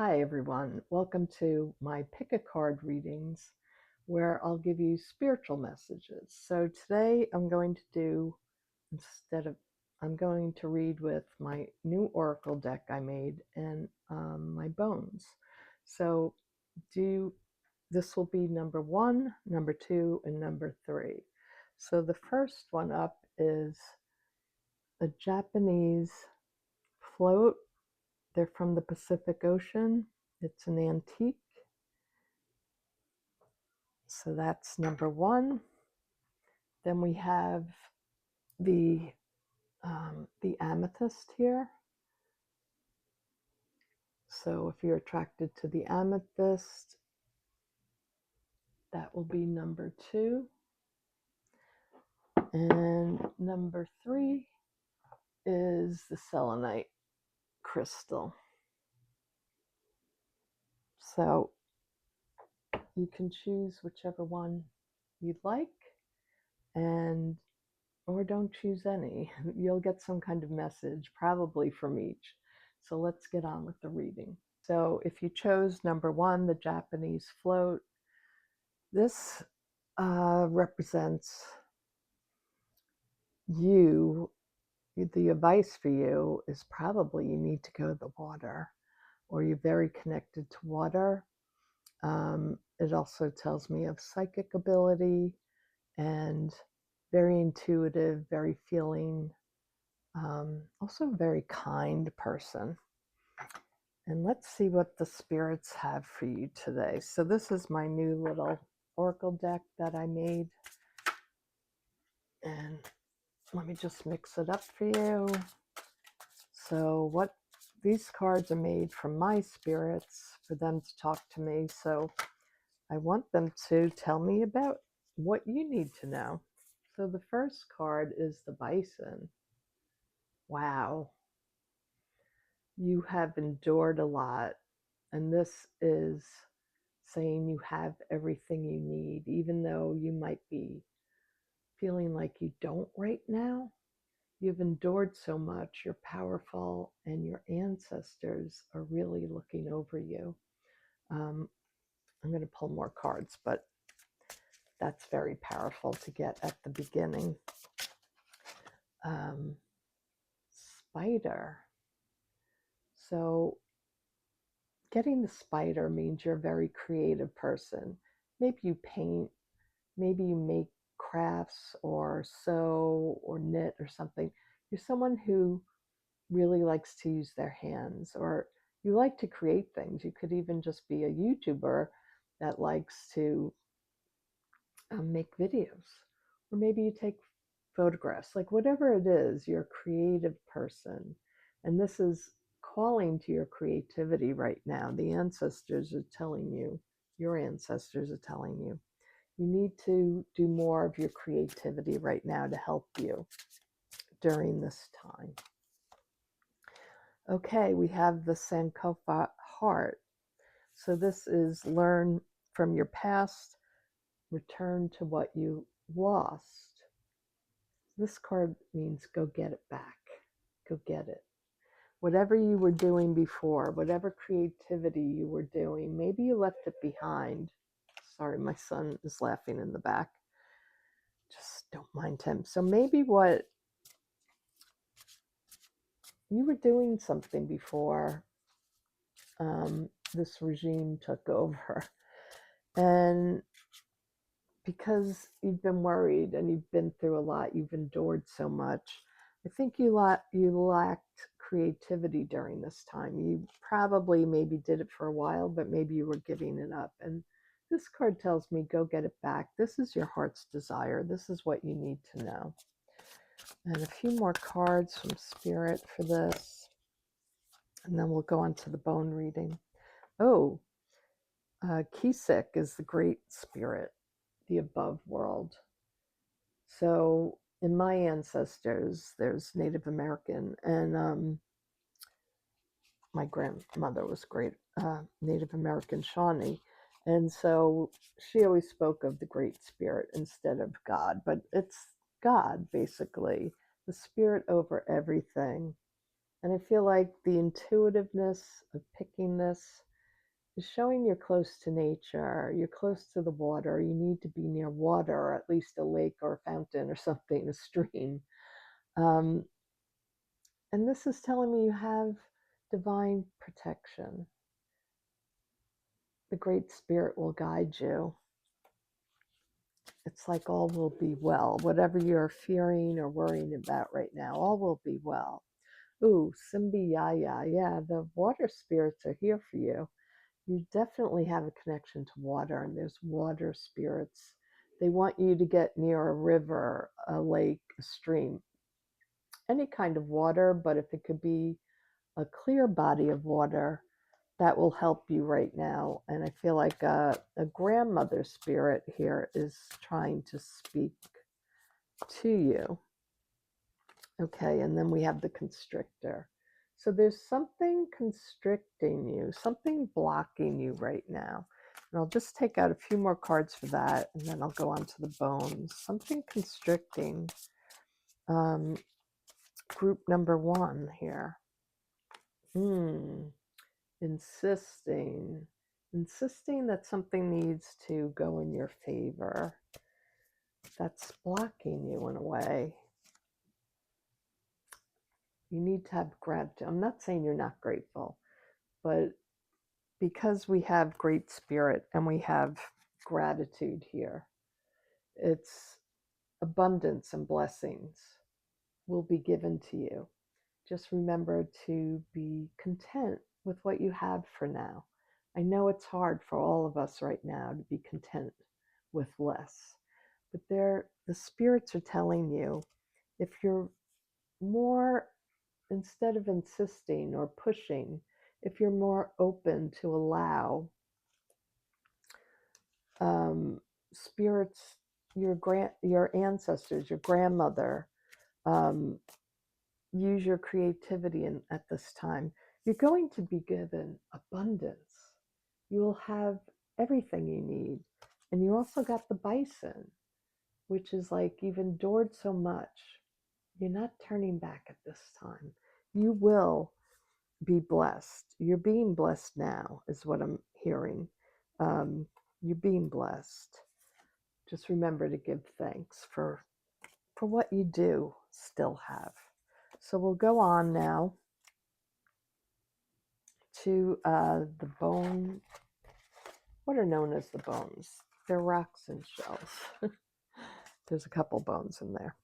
Hi everyone, welcome to my pick a card readings where I'll give you spiritual messages. So today I'm going to read with my new oracle deck I made and my bones. So this will be number 1, number 2, and number 3. So the first one up is a Japanese float. They're from the Pacific Ocean. It's an antique. So that's number 1. Then we have the amethyst here. So if you're attracted to the amethyst, that will be number 2. And number 3 is the selenite crystal. So you can choose whichever one you'd like, or don't choose any. You'll get some kind of message, probably from each. So let's get on with the reading. So if you chose number 1, the Japanese float, this represents you. The advice for you is probably you need to go to the water, or you're very connected to water. It also tells me of psychic ability and very intuitive, very feeling, also a very kind person. And let's see what the spirits have for you today. So this is my new little oracle deck that I made. And let me just mix it up for you. So these cards are made from my spirits for them to talk to me. So I want them to tell me about what you need to know. So the first card is the bison. Wow. You have endured a lot. And this is saying you have everything you need, even though you might be feeling like you don't right now. You've endured so much, you're powerful, and your ancestors are really looking over you. I'm going to pull more cards, but that's very powerful to get at the beginning. Spider. So getting the spider means you're a very creative person. Maybe you paint, maybe you make crafts or sew or knit or something. You're someone who really likes to use their hands, or you like to create things. You could even just be a YouTuber that likes to make videos, or maybe you take photographs. Like whatever it is, you're a creative person, and this is calling to your creativity right now. The ancestors are telling you, your ancestors are telling you, you need to do more of your creativity right now to help you during this time. Okay, we have the Sankofa heart. So this is learn from your past, return to what you lost. This card means go get it back. Go get it. Whatever you were doing before, whatever creativity you were doing, maybe you left it behind. Sorry, my son is laughing in the back. Just don't mind him. So maybe what you were doing something before this regime took over. And because you've been worried and you've been through a lot, you've endured so much, I think you lacked creativity during this time. You probably maybe did it for a while, but maybe you were giving it up. And this card tells me, go get it back. This is your heart's desire. This is what you need to know. And a few more cards from Spirit for this. And then we'll go on to the bone reading. Oh, Kisik is the great spirit, the above world. So in my ancestors, there's Native American, and my grandmother was great Native American Shawnee. And so she always spoke of the Great Spirit instead of God, but it's God, basically, the spirit over everything. And I feel like the intuitiveness of picking this is showing you're close to nature, you're close to the water, you need to be near water, or at least a lake or a fountain or something, a stream. Um, and this is telling me you have divine protection. The Great Spirit will guide you. It's like all will be well. Whatever you're fearing or worrying about right now, all will be well. Ooh, Simbi Yaya. Yeah, the water spirits are here for you. You definitely have a connection to water, and there's water spirits. They want you to get near a river, a lake, a stream, any kind of water, but if it could be a clear body of water, that will help you right now. And I feel like a grandmother spirit here is trying to speak to you. Okay, and then we have the constrictor. So there's something constricting you, something blocking you right now. And I'll just take out a few more cards for that, and then I'll go on to the bones. Something constricting. Group number 1 here. Insisting that something needs to go in your favor. That's blocking you in a way. You need to have gratitude. I'm not saying you're not grateful, but because we have Great Spirit and we have gratitude here, it's abundance and blessings will be given to you. Just remember to be content with what you have for now. I know it's hard for all of us right now to be content with less, but the spirits are telling you, if you're more, instead of insisting or pushing, if you're more open to allow spirits, your ancestors, your grandmother, use your creativity at this time, you're going to be given abundance. You will have everything you need. And you also got the bison, which is like you've endured so much. You're not turning back at this time. You will be blessed. You're being blessed now, is what I'm hearing. You're being blessed. Just remember to give thanks for what you do still have. So we'll go on now to the bone. What are known as the bones? They're rocks and shells. There's a couple bones in there.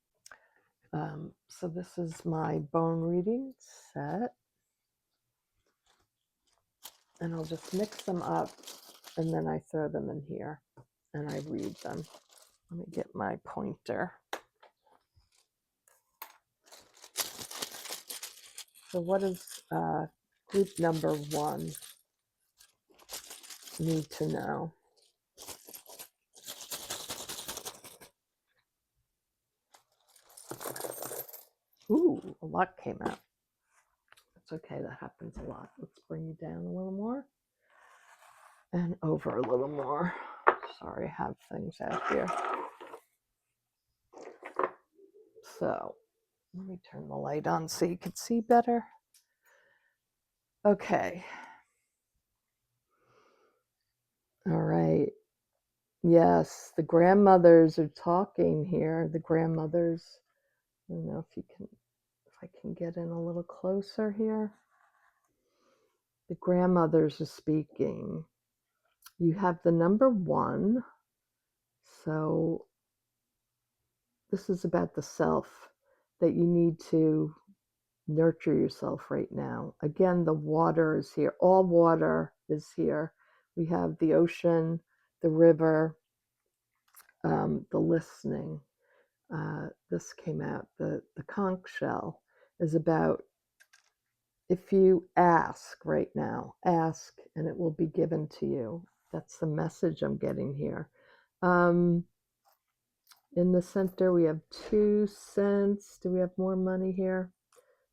So this is my bone reading set. And I'll just mix them up, and then I throw them in here and I read them. Let me get my pointer. So what does group number 1 need to know? Ooh, a lot came out. It's okay, that happens a lot. Let's bring you down a little more and over a little more. Sorry, I have things out here. So let me turn the light on so you can see better. Okay. All right. Yes, the grandmothers are talking here. The grandmothers, I don't know if I can get in a little closer here. The grandmothers are speaking. You have the number 1. So this is about the self, that you need to nurture yourself right now. Again, the water is here. All water is here. We have the ocean, the river, the listening. This came out. The conch shell is about, if you ask right now, ask and it will be given to you. That's the message I'm getting here. In the center, we have 2 cents. Do we have more money here?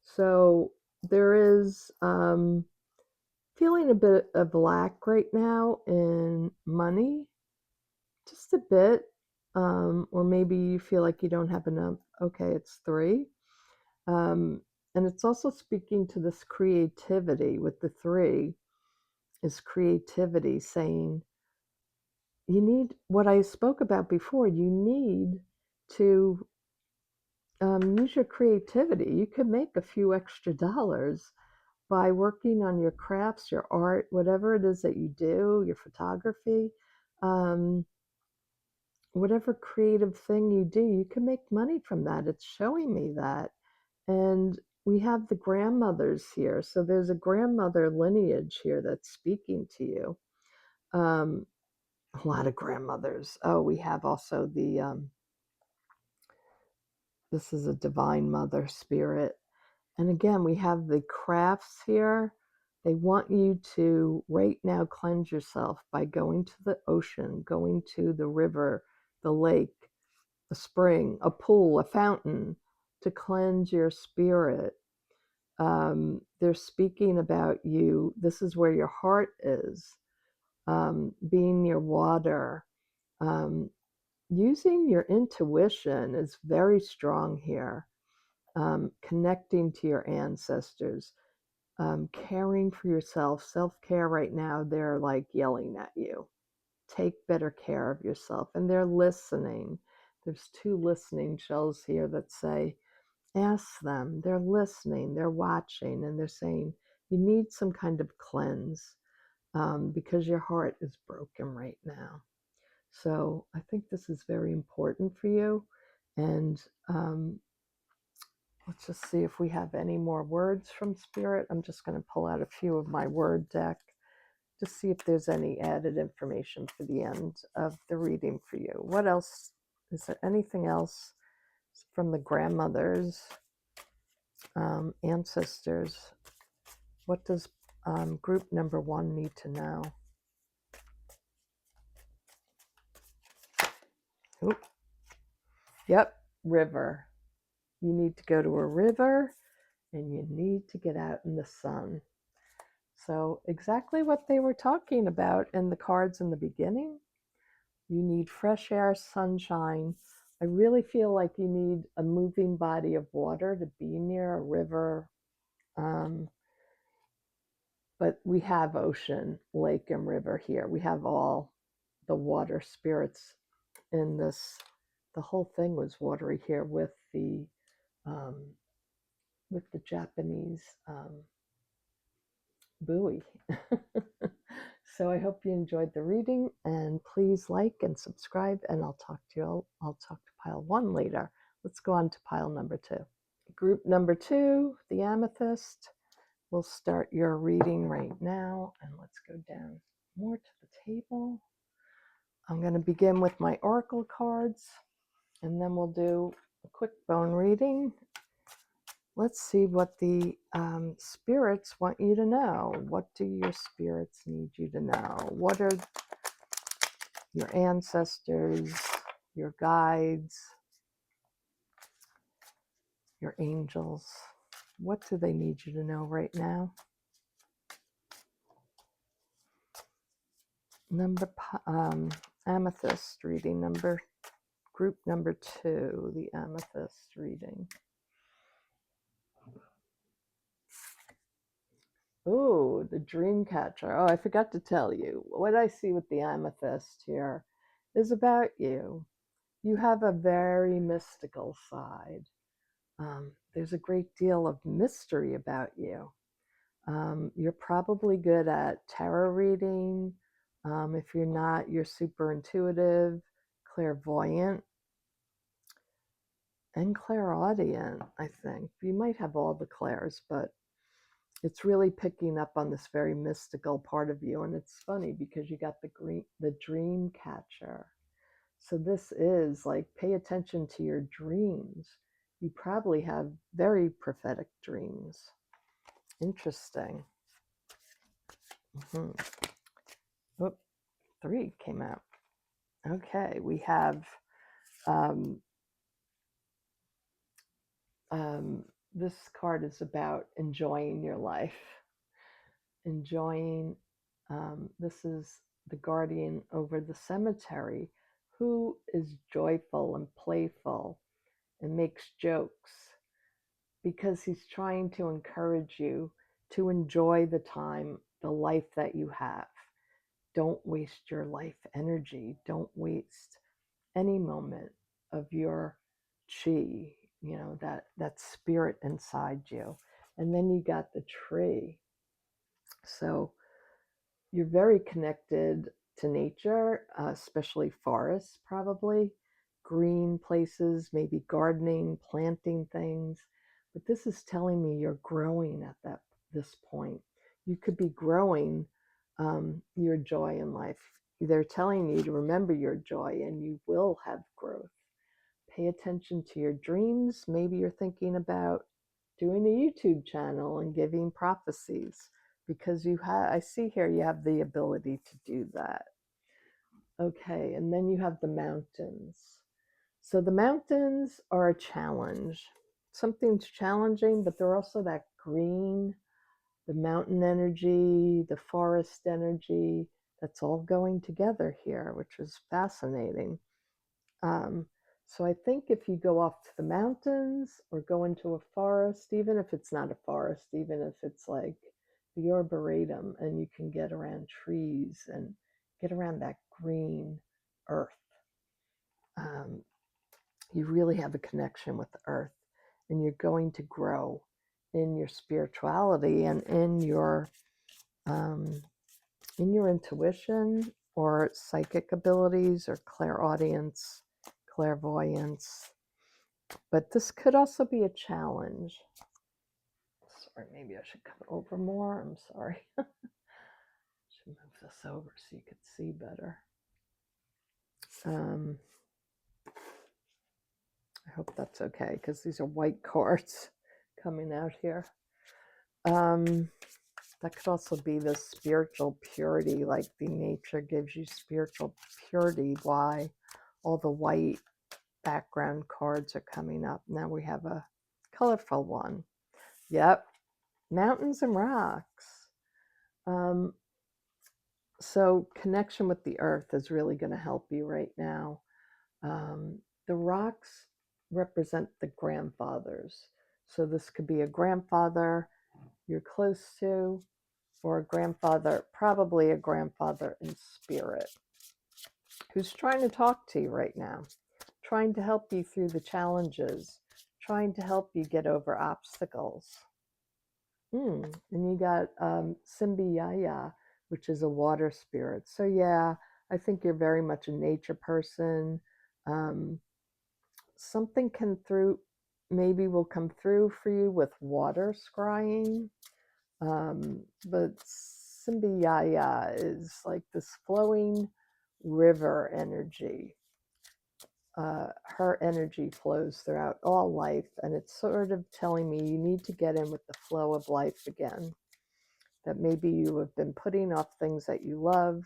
So there is feeling a bit of lack right now in money, just a bit. Or maybe you feel like you don't have enough. Okay, it's 3. And it's also speaking to this creativity with the 3. is creativity, saying you need what I spoke about before. You need to use your creativity. You could make a few extra dollars by working on your crafts, your art, whatever it is that you do, your photography, um, whatever creative thing you do, you can make money from that. It's showing me that. And we have the grandmothers here. So there's a grandmother lineage here that's speaking to you. A lot of grandmothers. Oh, we have also this is a divine mother spirit. And again, we have the crafts here. They want you to right now cleanse yourself by going to the ocean, going to the river, the lake, a spring, a pool, a fountain, to cleanse your spirit. They're speaking about you. This is where your heart is, being near water. Using your intuition is very strong here. Connecting to your ancestors, caring for yourself, self-care right now, they're like yelling at you. Take better care of yourself. And they're listening. There's two listening shells here that say, ask them. They're listening, they're watching, and they're saying, you need some kind of cleanse because your heart is broken right now. So I think this is very important for you. And let's just see if we have any more words from Spirit. I'm just going to pull out a few of my word deck to see if there's any added information for the end of the reading for you. What else? Is there anything else from the grandmothers, ancestors? What does group number 1 need to know? Oop. Yep, river. You need to go to a river and you need to get out in the sun. So exactly what they were talking about in the cards in the beginning. You need fresh air, sunshine. I really feel like you need a moving body of water to be near a river. But we have ocean, lake, and river here. We have all the water spirits in this. The whole thing was watery here with the Japanese buoy. So I hope you enjoyed the reading, and please like and subscribe, and I'll talk to pile 1 later. Let's go on to pile number 2. Group number 2, the Amethyst. We'll start your reading right now, and let's go down more to the table. I'm going to begin with my oracle cards, and then we'll do a quick bone reading. Let's see what the spirits want you to know. What do your spirits need you to know? What are your ancestors, your guides, your angels? What do they need you to know right now? Amethyst reading, group number 2, the Amethyst reading. Oh, the dream catcher. Oh, I forgot to tell you. What I see with the Amethyst here is about you. You have a very mystical side. There's a great deal of mystery about you. You're probably good at tarot reading. If you're not, you're super intuitive, clairvoyant, and clairaudient, I think. You might have all the clairs, but it's really picking up on this very mystical part of you. And it's funny because you got the dream catcher. So this is like, pay attention to your dreams. You probably have very prophetic dreams. Interesting. Oop, 3 came out. Okay, we have this card is about enjoying your life. Enjoying, this is the guardian over the cemetery, who is joyful and playful and makes jokes because he's trying to encourage you to enjoy the time the life that you have. Don't waste your life energy. Don't waste any moment of your chi, that spirit inside you. And then you got the tree. So you're very connected to nature, especially forests, probably green places, maybe gardening, planting things. But this is telling me you're growing at this point. You could be growing your joy in life. They're telling you to remember your joy, and you will have growth. Pay attention to your dreams. Maybe you're thinking about doing a YouTube channel and giving prophecies, because I see here you have the ability to do that. Okay, and then you have the mountains. So the mountains are a challenge. Something's challenging, but they're also that green, the mountain energy, the forest energy, that's all going together here, which is fascinating. So I think if you go off to the mountains or go into a forest, even if it's not a forest, even if it's like the Arboretum, and you can get around trees and get around that green earth, you really have a connection with the earth, and you're going to grow in your spirituality and in your intuition or psychic abilities or clairaudience, clairvoyance. But this could also be a challenge. Sorry, maybe I should come over more. I'm sorry. Should move this over so you could see better. I hope that's okay, because these are white cards coming out here. That could also be the spiritual purity, like the nature gives you spiritual purity. Why all the white background cards are coming up. Now we have a colorful one. Yep, mountains and rocks. So connection with the earth is really going to help you right now. The rocks represent the grandfathers. So this could be a grandfather you're close to, or a grandfather, probably a grandfather in spirit, who's trying to talk to you right now, trying to help you through the challenges, trying to help you get over obstacles. And you got Symbiyaya, which is a water spirit. So yeah, I think you're very much a nature person. Something maybe will come through for you with water scrying. But Symbiyaya is like this flowing river energy. Her energy flows throughout all life, and it's sort of telling me you need to get in with the flow of life again. That maybe you have been putting off things that you love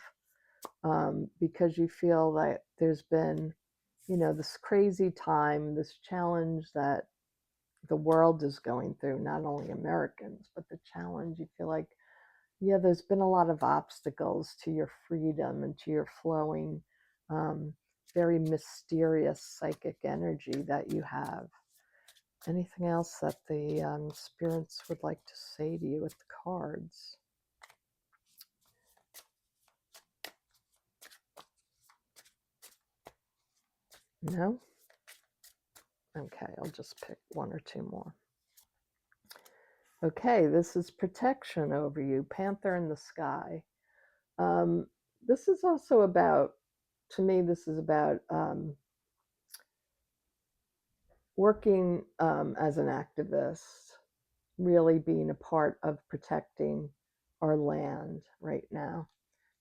because you feel that there's been, this crazy time, this challenge that the world is going through, not only Americans, but the challenge. You feel like, yeah, there's been a lot of obstacles to your freedom and to your flowing, very mysterious psychic energy that you have. Anything else that the spirits would like to say to you with the cards? No? Okay, I'll just pick one or two more. Okay, this is protection over you, Panther in the Sky. This is also about, to me, this is about working as an activist, really being a part of protecting our land right now.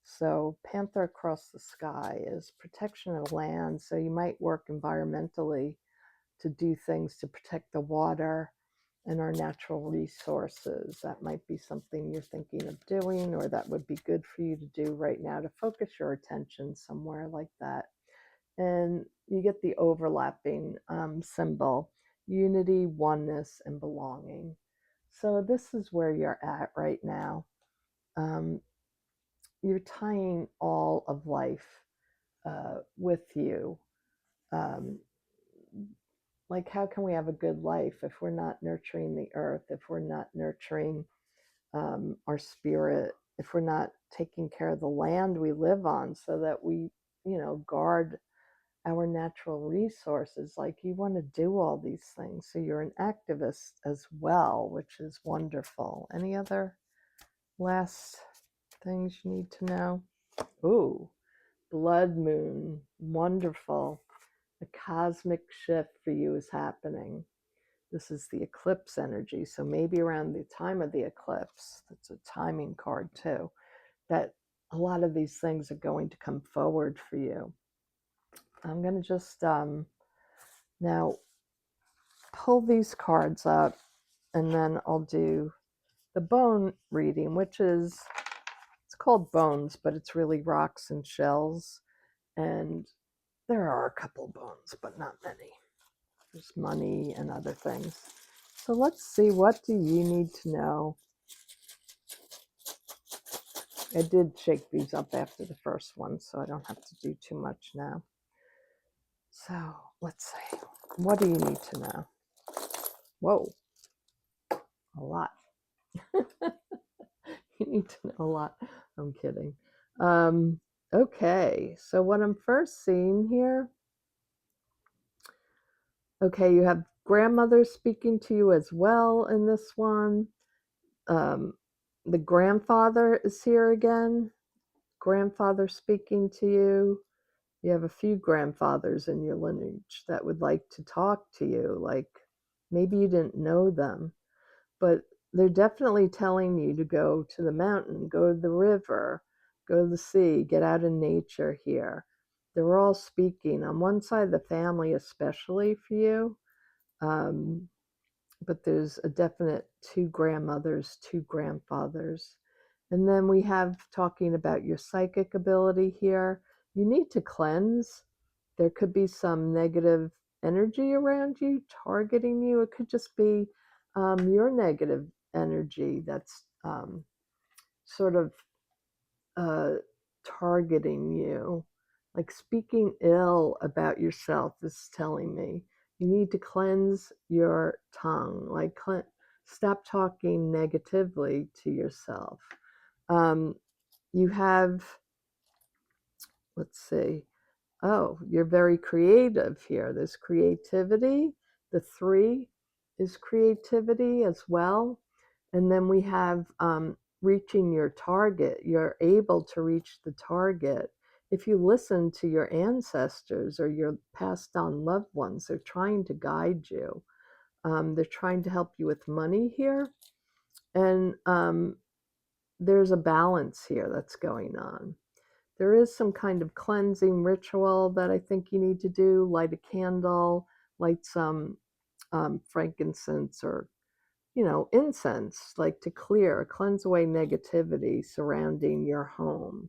So Panther across the sky is protection of land. So you might work environmentally to do things to protect the water and our natural resources. That might be something you're thinking of doing, or that would be good for you to do right now, to focus your attention somewhere like that. And you get the overlapping symbol, unity, oneness, and belonging. So this is where you're at right now. You're tying all of life with you. Like, how can we have a good life if we're not nurturing the earth, if we're not nurturing our spirit, if we're not taking care of the land we live on, so that we, guard our natural resources. Like, you want to do all these things. So you're an activist as well, which is wonderful. Any other last things you need to know? Ooh, blood moon. Wonderful. A cosmic shift for you is happening. This is the eclipse energy. So maybe around the time of the eclipse, that's a timing card too, that a lot of these things are going to come forward for you. I'm going to just now pull these cards up, and then I'll do the bone reading, which is, it's called bones, but it's really rocks and shells. And there are a couple bones, but not many. There's money and other things. So let's see, what do you need to know? I did shake these up after the first one, so I don't have to do too much now. So let's see, what do you need to know? Whoa, a lot. You need to know a lot. I'm kidding. Okay, so what I'm first seeing here, okay, you have grandmother speaking to you as well in this one. The grandfather is here again. Grandfather speaking to you. You have a few grandfathers in your lineage that would like to talk to you. Like, maybe you didn't know them, but they're definitely telling you to go to the mountain, go to the river, go to the sea, get out in nature here. They're all speaking on one side of the family, especially for you. But there's a definite two grandmothers, two grandfathers. And then we have talking about your psychic ability here. You need to cleanse. There could be some negative energy around you targeting you. It could just be your negative energy that's sort of targeting you. Like, speaking ill about yourself is telling me you need to cleanse your tongue. Like, stop talking negatively to yourself. You have, let's see, oh, you're very creative here. There's creativity. The 3 is creativity as well. And then we have reaching your target. You're able to reach the target if you listen to your ancestors or your passed on loved ones. They're trying to guide you. They're trying to help you with money here. And there's a balance here that's going on. There is some kind of cleansing ritual that I think you need to do. Light a candle, light some frankincense or, incense, like to cleanse away negativity surrounding your home.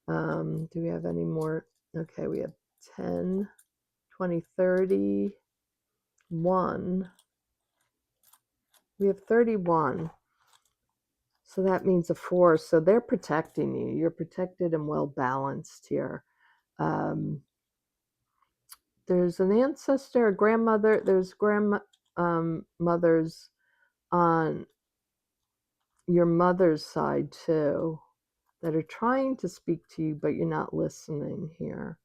Do we have any more? Okay, we have 10, 20, 30, 1. We have 31. So that means a 4. So they're protecting you. You're protected and well balanced here. There's an ancestor, a grandmother. There's mothers on your mother's side too that are trying to speak to you, but you're not listening here.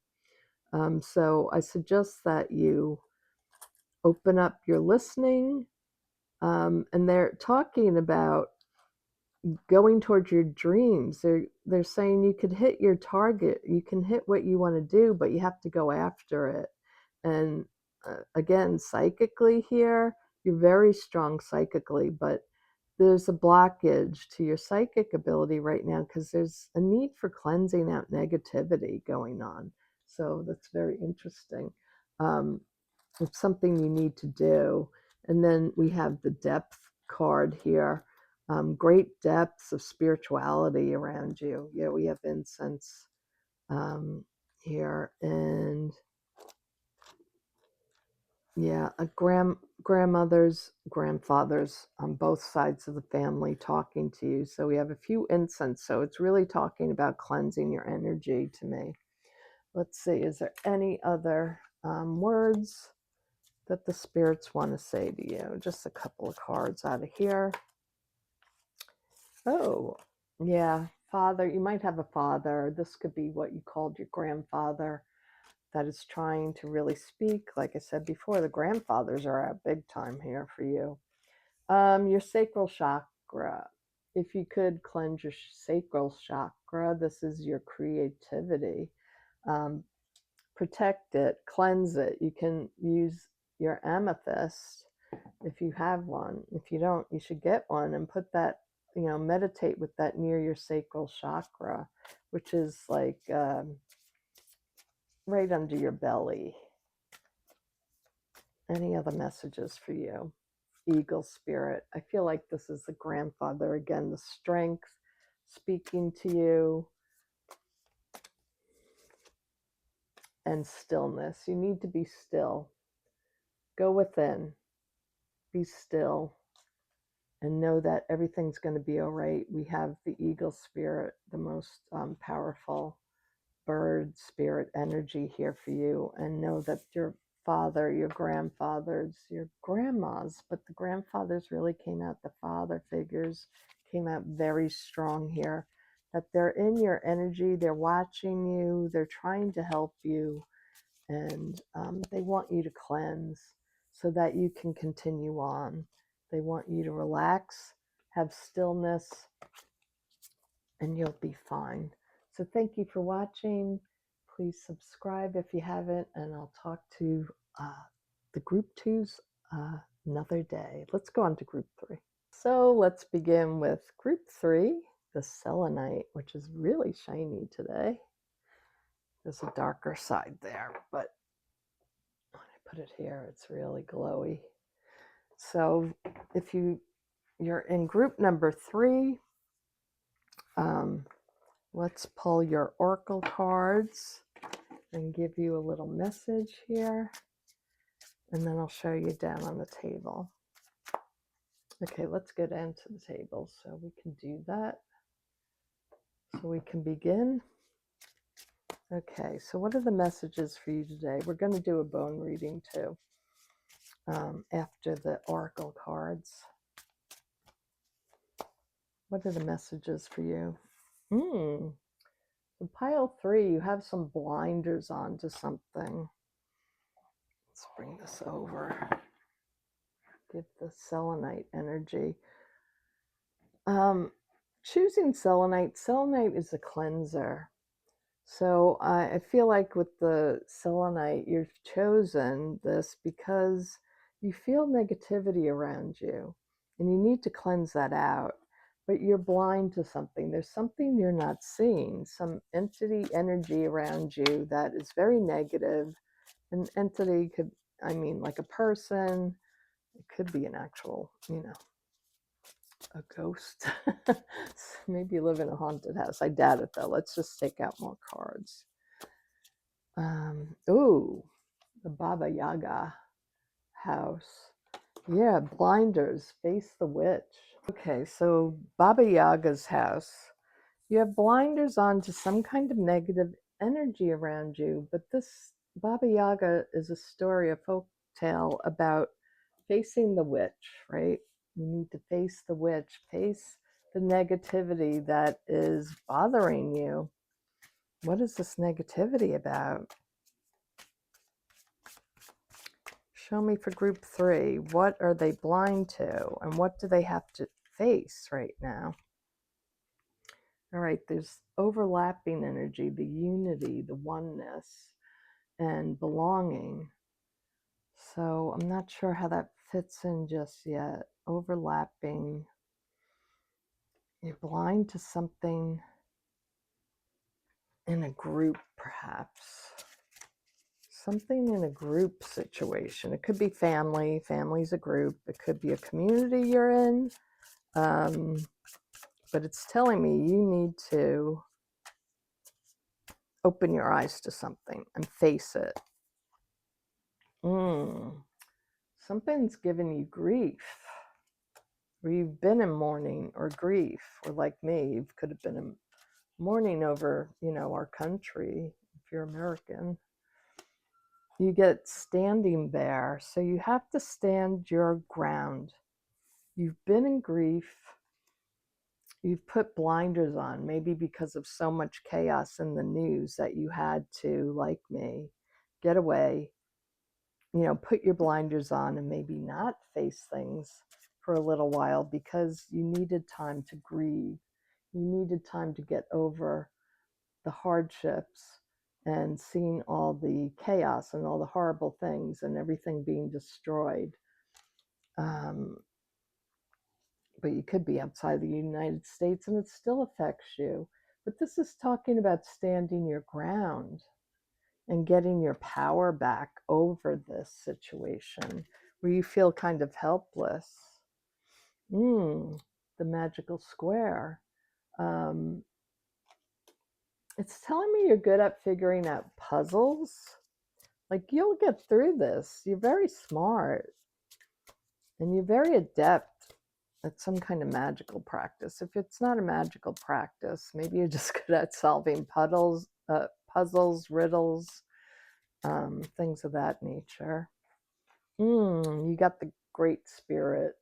So I suggest that you open up your listening. And they're talking about going towards your dreams. They're saying you could hit your target, you can hit what you want to do, but you have to go after it. And again, psychically here, you're very strong psychically, but there's a blockage to your psychic ability right now because there's a need for cleansing out negativity going on. So that's very interesting. It's something you need to do. And then we have the depth card here. Great depths of spirituality around you. Yeah, we have incense here. And yeah, grandmothers, grandfathers on both sides of the family talking to you. So we have a few incense. So it's really talking about cleansing your energy to me. Let's see, is there any other words that the spirits want to say to you? Just a couple of cards out of here. Oh, Yeah, father, you might have a father. This could be what you called your grandfather that is trying to really speak. Like I said before, the grandfathers are out big time here for you. Your sacral chakra. If you could cleanse your sacral chakra, this is your creativity. Um, Protect it, cleanse it. You can use your amethyst if you have one. If you don't, you should get one and put that, meditate with that near your sacral chakra, which is like right under your belly. Any other messages for you? Eagle spirit. I feel like this is the grandfather again, the strength speaking to you, and stillness. You need to be still. Go within, be still, and know that everything's going to be all right. We have the eagle spirit, the most powerful bird spirit energy here for you, and know that your father, your grandfathers, your grandmas, but the grandfathers really came out, the father figures came out very strong here, that they're in your energy, they're watching you, they're trying to help you, and they want you to cleanse so that you can continue on. They want you to relax, have stillness, and you'll be fine. So thank you for watching. Please subscribe if you haven't, and I'll talk to the group twos another day. Let's go on to group three. So let's begin with group three, the selenite, which is really shiny today. There's a darker side there, but when I put it here, it's really glowy. So if you're in group number three, let's pull your oracle cards and give you a little message here, and then I'll show you down on the table. Okay, let's go down to the table so we can do that. So we can begin. Okay, so what are the messages for you today? We're going to do a bone reading too after the oracle cards. What are the messages for you? So pile three, you have some blinders on to something. Let's bring this over. Give the selenite energy. Choosing selenite. Selenite is a cleanser. So I feel like with the selenite, you've chosen this because you feel negativity around you and you need to cleanse that out. But you're blind to something. There's something you're not seeing, some entity energy around you that is very negative. An entity could, like a person, it could be an actual, a ghost. Maybe you live in a haunted house. I doubt it though. Let's just take out more cards. Ooh, the Baba Yaga house. Yeah, blinders, face the witch. Okay, so Baba Yaga's house. You have blinders on to some kind of negative energy around you, but this Baba Yaga is a story, a folk tale about facing the witch, right? You need to face the witch, face the negativity that is bothering you. What is this negativity about? Show me for group three. What are they blind to and what do they have to face right now? All right, there's overlapping energy, the unity, the oneness, and belonging. So I'm not sure how that fits in just yet. Overlapping. You're blind to something in a group, perhaps. Something in a group situation. It could be family. Family's a group. It could be a community you're in. But it's telling me you need to open your eyes to something and face it. Something's given you grief, or you've been in mourning or grief, or like me, you could have been in mourning over, our country. If you're American, you get standing there. So you have to stand your ground. You've been in grief. you've put blinders on, maybe because of so much chaos in the news that you had to, like me, get away, put your blinders on and maybe not face things for a little while because you needed time to grieve. You needed time to get over the hardships and seeing all the chaos and all the horrible things and everything being destroyed. But you could be outside the United States and it still affects you. But this is talking about standing your ground and getting your power back over this situation where you feel kind of helpless. The magical square. It's telling me you're good at figuring out puzzles. Like, you'll get through this. You're very smart and you're very adept at some kind of magical practice. If it's not a magical practice, maybe you're just good at solving puzzles, riddles, things of that nature. You got the Great Spirit.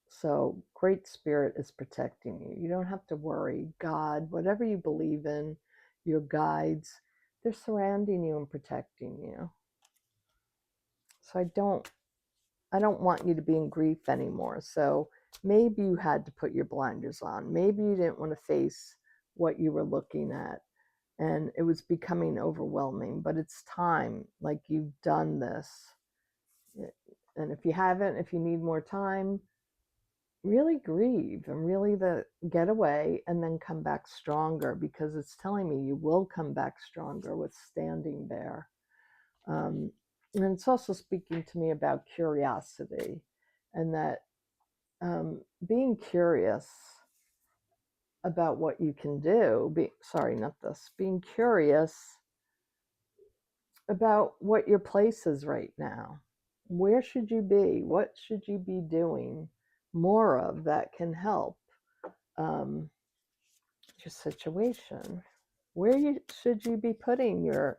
So Great Spirit is protecting you. You don't have to worry. God, whatever you believe in, your guides, they're surrounding you and protecting you. So I don't want you to be in grief anymore. So maybe you had to put your blinders on. Maybe you didn't want to face what you were looking at and it was becoming overwhelming, but it's time. Like, you've done this. And if you haven't, if you need more time, really grieve and really get away and then come back stronger, because it's telling me you will come back stronger with standing there. And it's also speaking to me about curiosity, and that being curious about what you can do, being curious about what your place is right now. Where should you be? What should you be doing more of that can help your situation? Where should you be putting your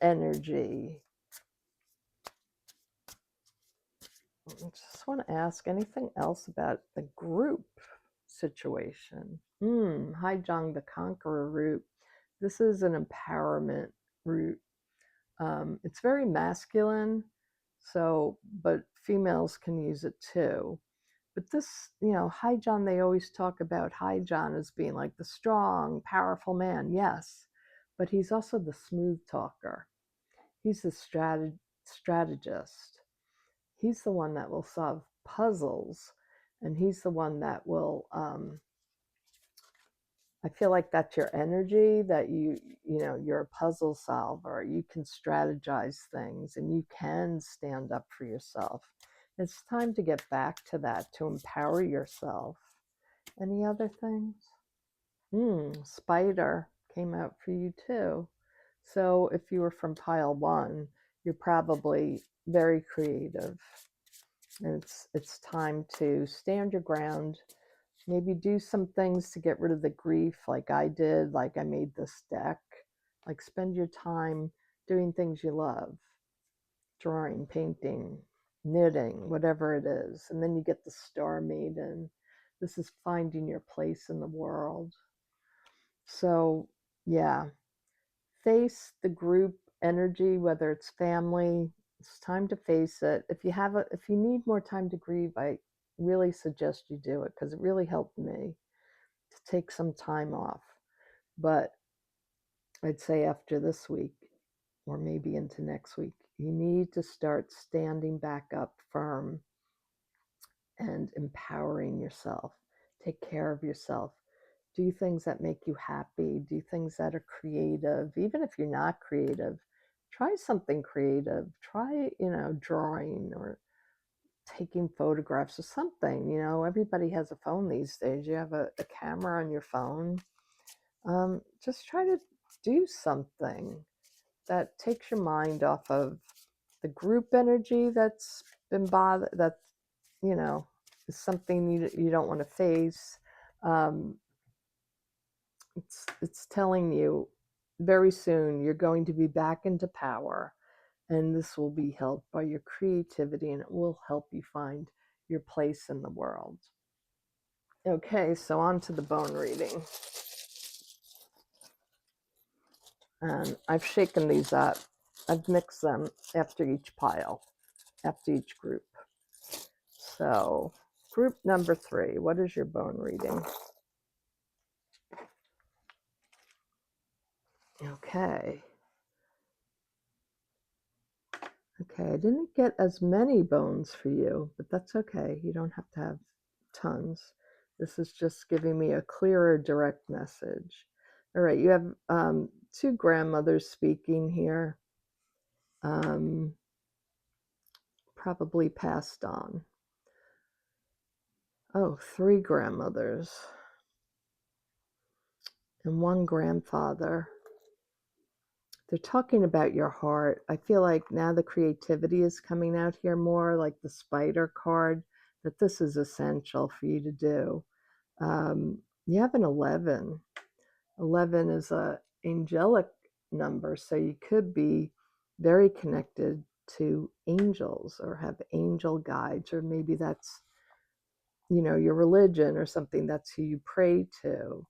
energy? I just want to ask anything else about the group situation. Haijang the Conqueror root. This is an empowerment root. It's very masculine, but females can use it too. But this, Haijang, they always talk about Haijang as being like the strong, powerful man. Yes, but he's also the smooth talker. He's the strategist. He's the one that will solve puzzles, and he's the one that will, I feel like that's your energy, that you're a puzzle solver. You can strategize things and you can stand up for yourself. It's time to get back to that, to empower yourself. Any other things? Spider came out for you too. So if you were from pile 1, you're probably very creative. And it's time to stand your ground. Maybe do some things to get rid of the grief, like I did, like I made this deck. Like, spend your time doing things you love, drawing, painting, knitting, whatever it is. And then you get the Star Maiden. This is finding your place in the world. So, yeah, face the group energy, whether it's family. It's time to face it. If you need more time to grieve, I really suggest you do it, because it really helped me to take some time off. But I'd say after this week, or maybe into next week, you need to start standing back up firm and empowering yourself. Take care of yourself. Do things that make you happy. Do things that are creative. Even if you're not creative, try something creative. Try, drawing or taking photographs or something. Everybody has a phone these days. You have a camera on your phone. Just try to do something that takes your mind off of the group energy that's been is something you don't want to face. It's telling you very soon you're going to be back into power, and this will be helped by your creativity, and it will help you find your place in the world. Okay, so on to the bone reading. And I've shaken these up. I've mixed them after each pile, after each group. So, group number 3, what is your bone reading? Okay. Okay, I didn't get as many bones for you, but that's okay. You don't have to have tons. This is just giving me a clearer, direct message. All right, you have 2 grandmothers speaking here, probably passed on. Oh, 3 grandmothers and 1 grandfather. They're talking about your heart. I feel like now the creativity is coming out here more, like the spider card, that this is essential for you to do. You have an 11. 11 is a angelic number, so you could be very connected to angels or have angel guides, or maybe that's, your religion or something. That's who you pray to.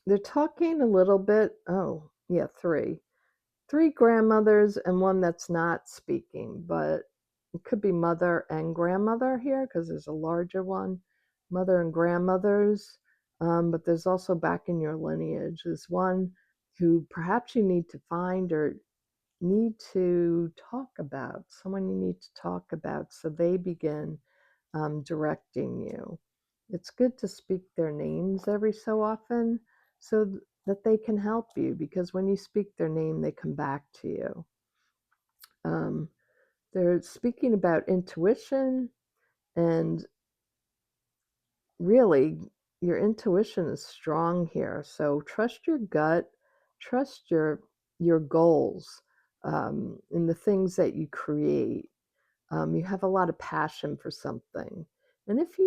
They're talking a little bit. Oh, yeah, 3 grandmothers and 1 that's not speaking, but it could be mother and grandmother here because there's a larger one, mother and grandmothers. But there's also back in your lineage, there's one who perhaps you need to find or need to talk about, someone you need to talk about, so they begin directing you. It's good to speak their names every so often so that they can help you, because when you speak their name, they come back to you. They're speaking about intuition, and really, your intuition is strong here. So trust your gut, trust your goals, in the things that you create. You have a lot of passion for something, and if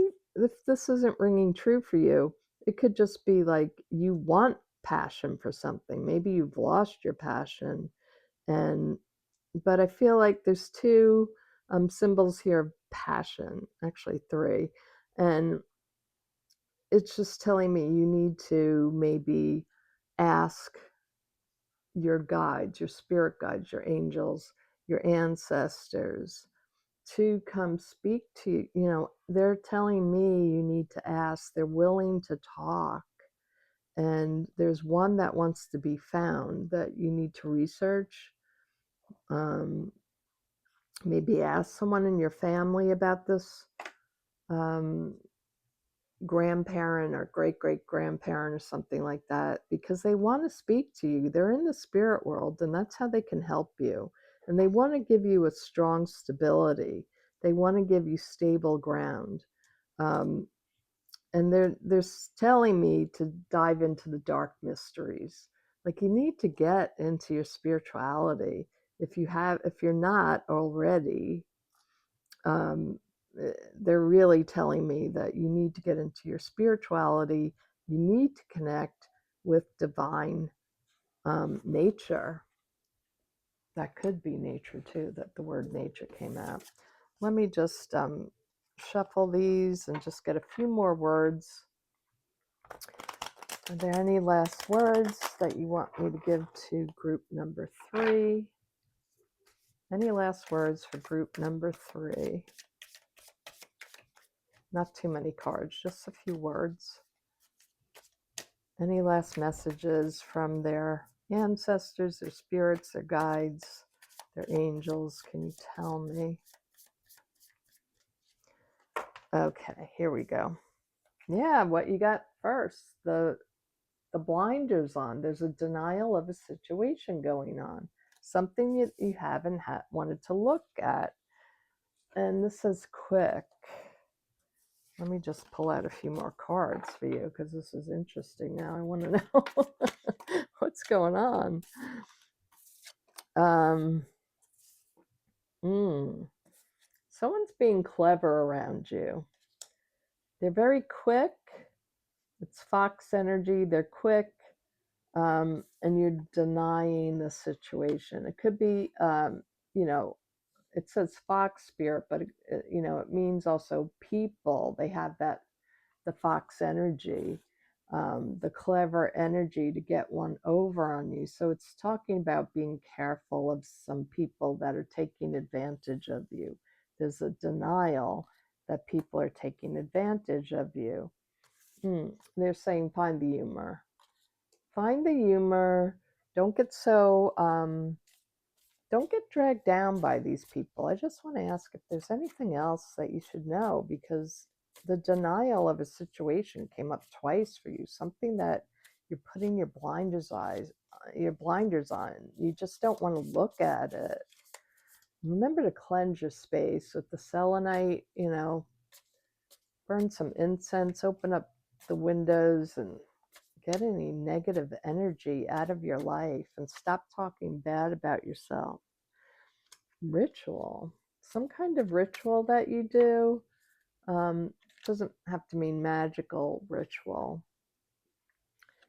this isn't ringing true for you, it could just be like you want passion for something. Maybe you've lost your passion, and but I feel like there's 2 symbols here of passion, actually 3, and it's just telling me you need to maybe ask your guides, your spirit guides, your angels, your ancestors to come speak to you. They're telling me you need to ask. They're willing to talk. And there's one that wants to be found that you need to research. Maybe ask someone in your family about this grandparent or great grandparent or something like that, because they want to speak to you. They're in the spirit world, and that's how they can help you. And they want to give you a strong stability. They want to give you stable ground. And they're telling me to dive into the dark mysteries. Like, you need to get into your spirituality. If you're not already, um, they're really telling me that you need to get into your spirituality. You need to connect with divine nature. That could be nature too, that the word nature came out. Let me just shuffle these and just get a few more words. Are there any last words that you want me to give to group number 3? Any last words for group number 3? Not too many cards, just a few words. Any last messages from their ancestors, their spirits, their guides, their angels? Can you tell me? Okay, here we go. Yeah, what you got first? The blinders on. There's a denial of a situation going on. Something you haven't wanted to look at. And this is quick. Let me just pull out a few more cards for you, because this is interesting now. I want to know what's going on. Someone's being clever around you. They're very quick. It's fox energy. They're quick. And you're denying the situation. It could be, it says fox spirit, but you know, it means also people. They have that, the fox energy, the clever energy to get one over on you. So it's talking about being careful of some people that are taking advantage of you. There's a denial that people are taking advantage of you. They're saying find the humor. Find the humor. Don't get so don't get dragged down by these people. I just want to ask if there's anything else that you should know, because the denial of a situation came up twice for you. Something that you're putting your blinders on. You just don't want to look at it. Remember to cleanse your space with the selenite, you know, burn some incense, open up the windows and get any negative energy out of your life and stop talking bad about yourself. Ritual, some kind of ritual that you do. Doesn't have to mean magical ritual,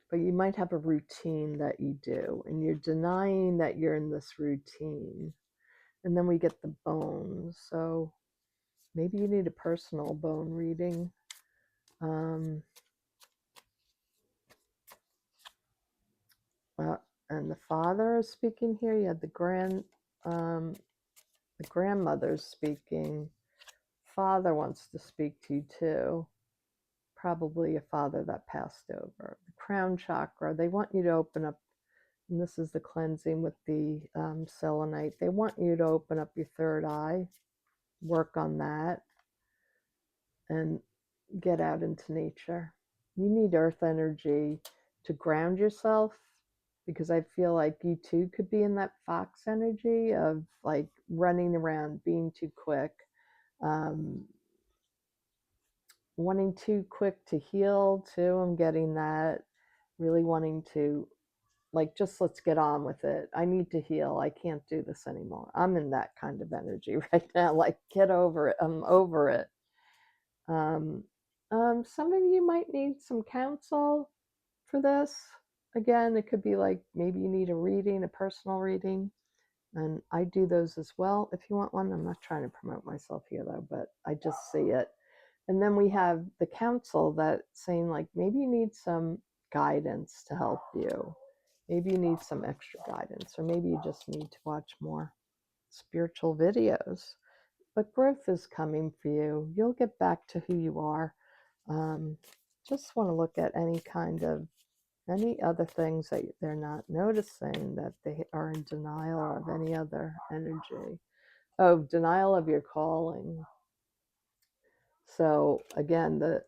but you might have a routine that you do and you're denying that you're in this routine. And then we get the bones. So maybe you need a personal bone reading. And the father is speaking here. You had the grandmother's speaking. Father wants to speak to you too. Probably a father that passed over. The crown chakra, they want you to open up, and this is the cleansing with the selenite. They want you to open up your third eye, work on that, and get out into nature. You need earth energy to ground yourself, because I feel like you too could be in that fox energy of like running around, being too quick, wanting too quick to heal too. I'm getting that, really wanting to, like, just let's get on with it. I need to heal. I can't do this anymore. I'm in that kind of energy right now. Like, get over it. I'm over it. Some of you might need some counsel for this. Again, it could be like maybe you need a reading, a personal reading. And I do those as well if you want one. I'm not trying to promote myself here though, but I just see it. And then we have the counsel that saying like maybe you need some guidance to help you. Maybe you need some extra guidance, or maybe you just need to watch more spiritual videos. But growth is coming for you. You'll get back to who you are. Just want to look at any other things that they're not noticing, that they are in denial of any other energy. Oh, denial of your calling. So again, the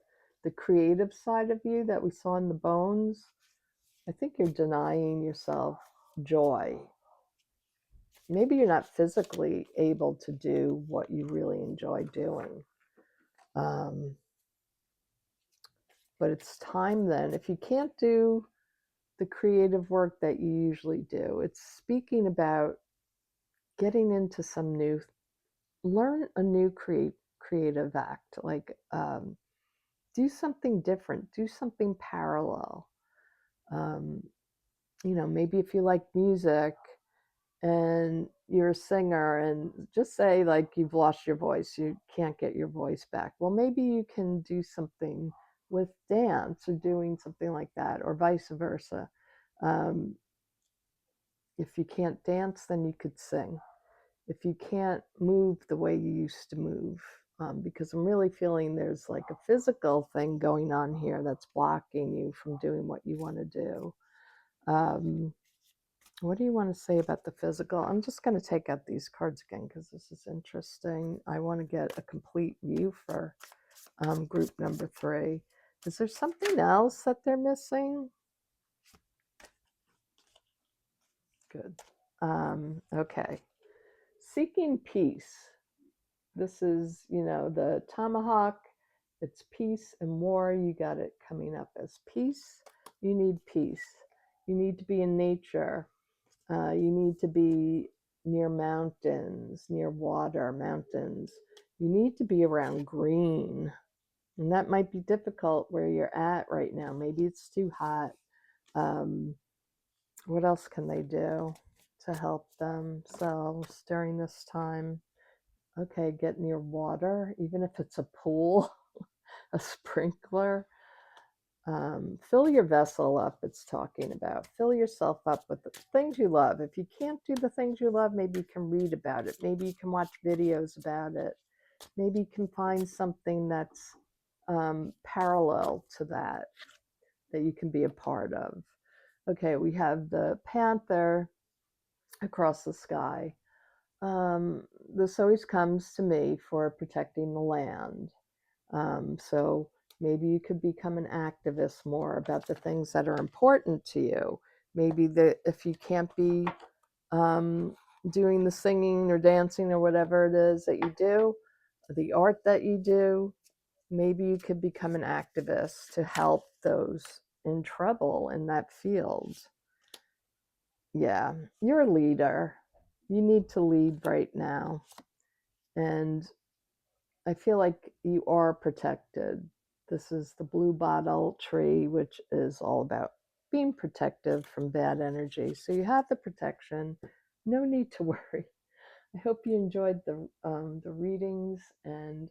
creative side of you that we saw in the bones, I think you're denying yourself joy. Maybe you're not physically able to do what you really enjoy doing. But it's time then. If you can't do the creative work that you usually do, it's speaking about getting into some new, learn a new creative act, like do something different, do something parallel. You know, maybe if you like music and you're a singer, and just say like you've lost your voice, you can't get your voice back. Well, maybe you can do something with dance or doing something like that, or vice versa. If you can't dance, then you could sing. If you can't move the way you used to move, because I'm really feeling there's like a physical thing going on here that's blocking you from doing what you want to do. What do you want to say about the physical? I'm just going to take out these cards again because this is interesting. I want to get a complete view for group number 3. Is there something else that they're missing? Good. Okay. Seeking peace. This is, you know, the tomahawk. It's peace and war. You got it coming up as peace. You need peace. You need to be in nature. You need to be near mountains, near water, mountains. You need to be around green. And that might be difficult where you're at right now. Maybe it's too hot. What else can they do to help themselves during this time? Okay, get near water, even if it's a pool, a sprinkler. Fill your vessel up, it's talking about. Fill yourself up with the things you love. If you can't do the things you love, maybe you can read about it. Maybe you can watch videos about it. Maybe you can find something that's parallel to that you can be a part of. Okay, we have the panther across the sky. This always comes to me for protecting the land. So maybe you could become an activist more about the things that are important to you. Maybe if you can't be doing the singing or dancing or whatever it is that you do, the art that you do, maybe you could become an activist to help those in trouble in that field. Yeah, you're a leader. You need to lead right now. And I feel like you are protected. This is the blue bottle tree, which is all about being protective from bad energy. So you have the protection. No need to worry. I hope you enjoyed the readings, and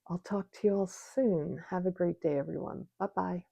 I'll talk to you all soon. Have a great day, everyone. Bye bye.